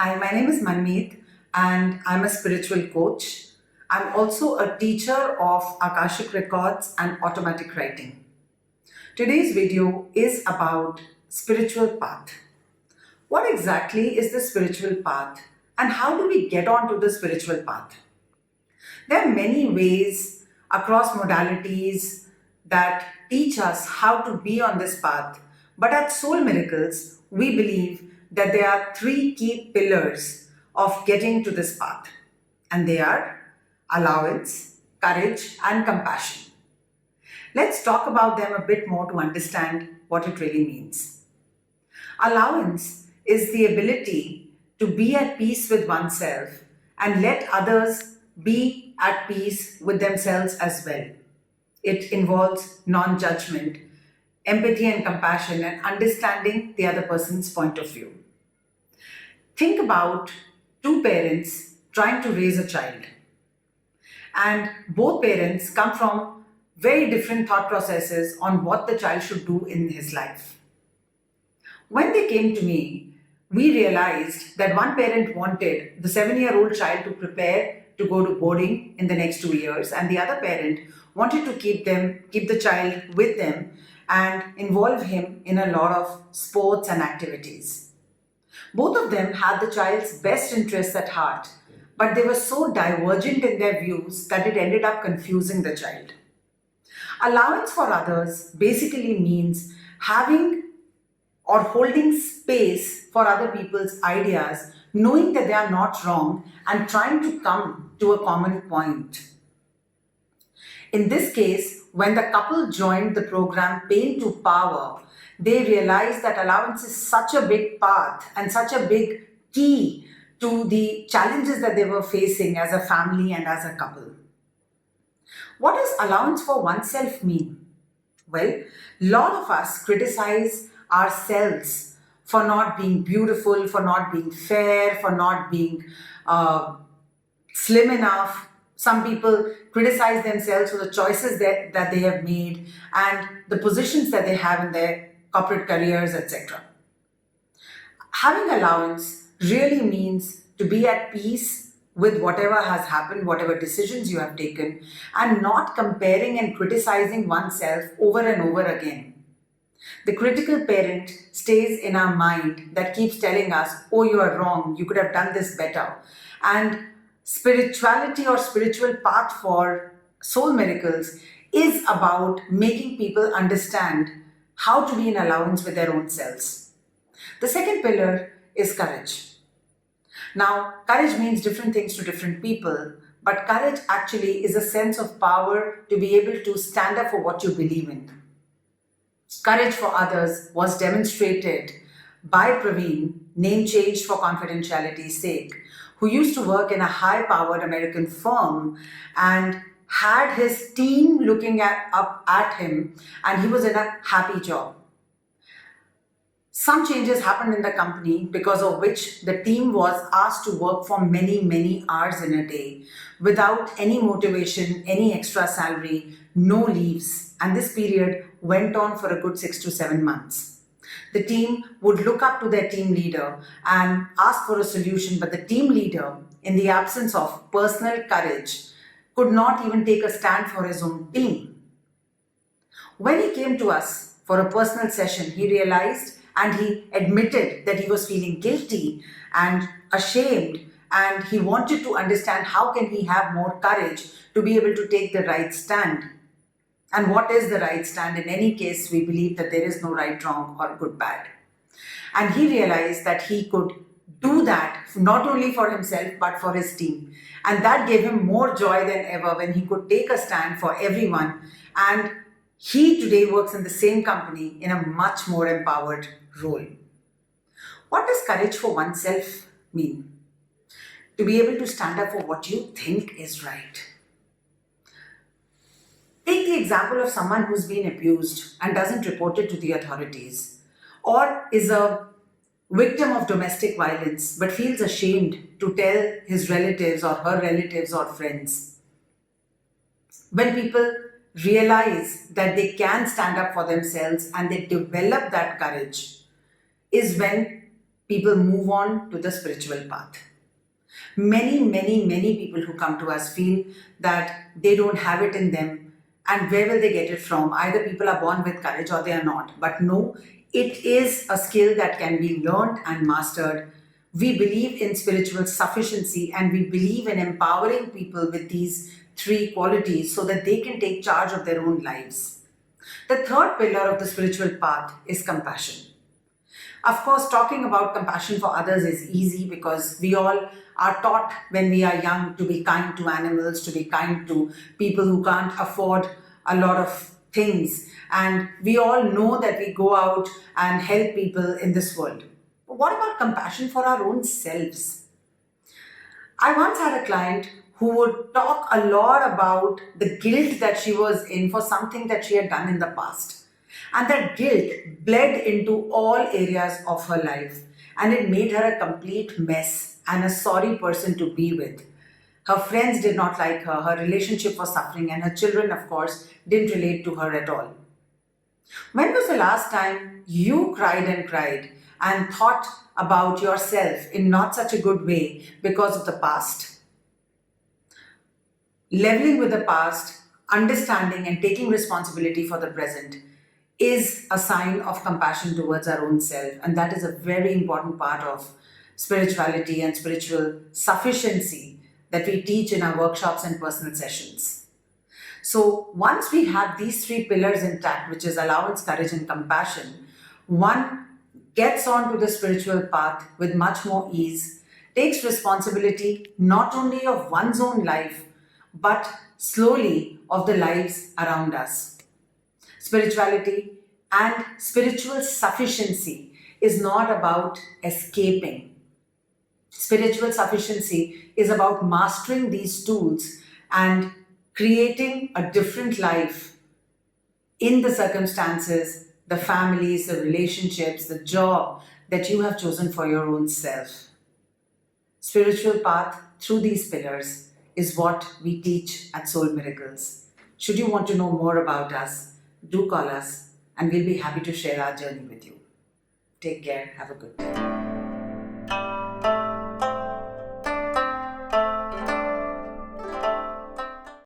Hi, my name is Manmeet and I'm a spiritual coach. I'm also a teacher of Akashic Records and automatic writing. Today's video is about spiritual path. What exactly is the spiritual path and how do we get onto the spiritual path? There are many ways across modalities that teach us how to be on this path. But at Soul Miracles, we believe that there are three key pillars of getting to this path. And they are allowance, courage, and compassion. Let's talk about them a bit more to understand what it really means. Allowance is the ability to be at peace with oneself and let others be at peace with themselves as well. It involves non judgment, empathy and compassion, and understanding the other person's point of view. Think about two parents trying to raise a child, and both parents come from very different thought processes on what the child should do in his life. When they came to me, we realized that one parent wanted the 7-year-old child to prepare to go to boarding in the next 2 years, and the other parent wanted to keep the child with them and involve him in a lot of sports and activities. Both of them had the child's best interests at heart, but they were so divergent in their views that it ended up confusing the child. Allowance for others basically means having or holding space for other people's ideas, knowing that they are not wrong and trying to come to a common point. In this case, when the couple joined the program Pain to Power, they realized that allowance is such a big path and such a big key to the challenges that they were facing as a family and as a couple. What does allowance for oneself mean? Well, a lot of us criticize ourselves for not being beautiful, for not being fair, for not being slim enough. Some people criticize themselves for the choices that they have made and the positions that they have in their corporate careers, etc. Having allowance really means to be at peace with whatever has happened, whatever decisions you have taken, and not comparing and criticizing oneself over and over again. The critical parent stays in our mind that keeps telling us, oh, you are wrong, you could have done this better. And spirituality or spiritual path for Soul Miracles is about making people understand how to be in allowance with their own selves. The second pillar is courage. Now, courage means different things to different people, but courage actually is a sense of power to be able to stand up for what you believe in. Courage for others was demonstrated by Praveen, name changed for confidentiality's sake, who used to work in a high-powered American firm and had his team looking up at him, and he was in a happy job. Some changes happened in the company because of which the team was asked to work for many, many hours in a day without any motivation, any extra salary, no leaves. And this period went on for a good 6 to 7 months. The team would look up to their team leader and ask for a solution, but the team leader, in the absence of personal courage, could not even take a stand for his own team. When he came to us for a personal session, he realized and he admitted that he was feeling guilty and ashamed, and he wanted to understand how can he have more courage to be able to take the right stand. And what is the right stand? In any case, we believe that there is no right, wrong, or good, bad. And he realized that he could do that not only for himself but for his team. And that gave him more joy than ever when he could take a stand for everyone. And he today works in the same company in a much more empowered role. What does courage for oneself mean? To be able to stand up for what you think is right. Take the example of someone who's been abused and doesn't report it to the authorities, or is a victim of domestic violence but feels ashamed to tell his relatives or her relatives or friends. When people realize that they can stand up for themselves and they develop that courage, is when people move on to the spiritual path. Many people who come to us feel that they don't have it in them, and where will they get it from? Either people are born with courage or they are not. But no, it is a skill that can be learned and mastered. We believe in spiritual sufficiency and we believe in empowering people with these three qualities so that they can take charge of their own lives. The third pillar of the spiritual path is compassion. Of course, talking about compassion for others is easy because we all are taught when we are young to be kind to animals, to be kind to people who can't afford a lot of things. And we all know that we go out and help people in this world. But what about compassion for our own selves? I once had a client who would talk a lot about the guilt that she was in for something that she had done in the past. And that guilt bled into all areas of her life, and it made her a complete mess and a sorry person to be with. Her friends did not like her, her relationship was suffering, and her children, of course, didn't relate to her at all. When was the last time you cried and thought about yourself in not such a good way because of the past? Leveling with the past, understanding and taking responsibility for the present is a sign of compassion towards our own self. And that is a very important part of spirituality and spiritual sufficiency that we teach in our workshops and personal sessions. So once we have these three pillars intact, which is allowance, courage, and compassion, one gets onto the spiritual path with much more ease, takes responsibility not only of one's own life, but slowly of the lives around us. Spirituality and spiritual sufficiency is not about escaping. Spiritual sufficiency is about mastering these tools and creating a different life in the circumstances, the families, the relationships, the job that you have chosen for your own self. Spiritual path through these pillars is what we teach at Soul Miracles. Should you want to know more about us, do call us and we'll be happy to share our journey with you. Take care. Have a good day.